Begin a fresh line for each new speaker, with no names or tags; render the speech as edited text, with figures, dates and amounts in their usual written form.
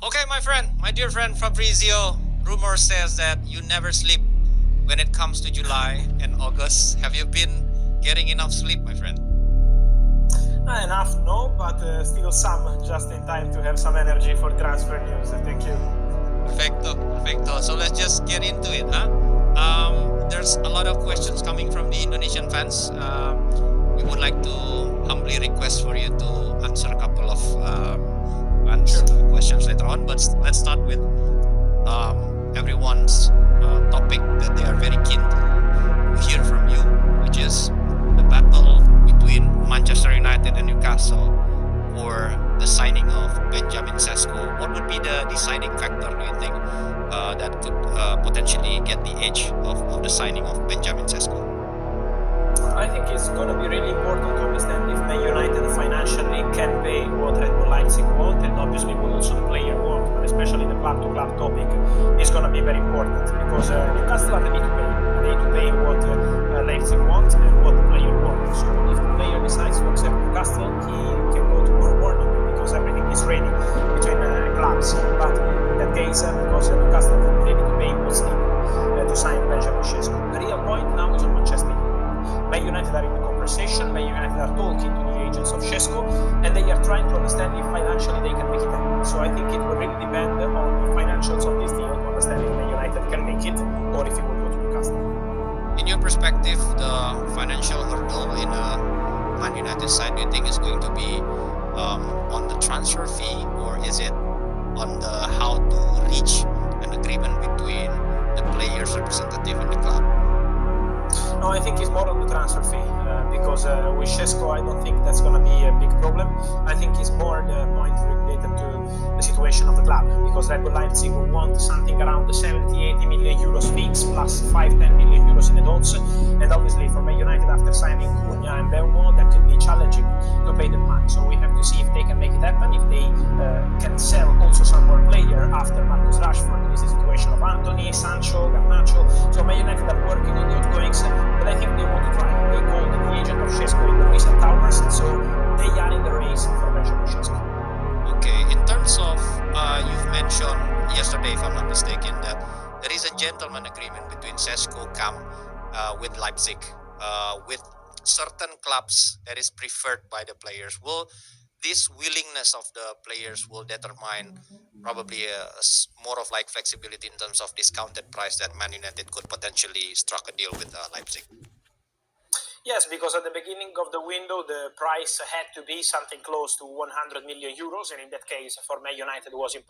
Okay, my friend, my dear friend Fabrizio, rumor says that you never sleep when it comes to July and August. Have you been getting enough sleep, my friend?
Enough, no, but still some, just in time to have some energy for transfer news. Thank you.
Perfecto, perfecto. So let's just get into it, huh? There's a lot of questions coming from the Indonesian fans. We would like to humbly request for you to answer a couple of fans' questions later on, but let's start with everyone's topic that they are very keen to hear from you, which is the battle between Manchester United and Newcastle for the signing of Benjamin Sesko. What would be the deciding factor, do you think, that could potentially get the edge of the signing of Benjamin Sesko?
I think it's going to be really important to understand if Man United financially can pay what Red Bull Leipzig want, and obviously what also the player want, but especially the club-to-club topic is going to be very important because Newcastle are ready to pay. They need to pay what Leipzig wants and what the player wants. So if the player decides to accept Newcastle, he can go tomorrow morning because everything is ready between clubs. But in that case, because Newcastle is ready to pay what's needed to sign Benjamin Sesko. The real point now is on Manchester United. Man United are in the conversation, Man United are talking to the agents of Sesko, and they are trying to understand if financially they can make it happen. So I think it will really depend on the financials of this deal to understand if Man United can make it or if it will go to Newcastle.
In your perspective, the financial hurdle in a Man United side, do you think is going to be on the transfer fee, or is it on the how to reach an agreement between the players' representative and the club?
No, I think it's more on the transfer fee because with Sesko, I don't think that's going to be a big problem. I think it's more the point related to the situation of the club because Red Bull Leipzig will want something around the 70-80 million euros fix plus 5-10 million euros in advance. And obviously for Man United after signing Cunha and Belmo, that could be challenging to pay the money. So we have to see if they can make it happen, if they can sell also some more player after Marcus Rashford. There is the situation of Anthony, Sancho, Garnacho. So Man United are working on the outgoings, but I think they want to try. They called the agent of Sesko in the recent hours, and so they are in the race for Benjamin Sesko.
Okay, in terms of, you've mentioned yesterday, if I'm not mistaken, that there is a gentleman agreement between Sesko Camp with Leipzig, with certain clubs that is preferred by the players. Will this willingness of the players will determine probably more of like flexibility in terms of discounted price that Man United could potentially struck a deal with Leipzig?
Yes, because at the beginning of the window, the price had to be something close to 100 million euros, and in that case, for Man United, it was important.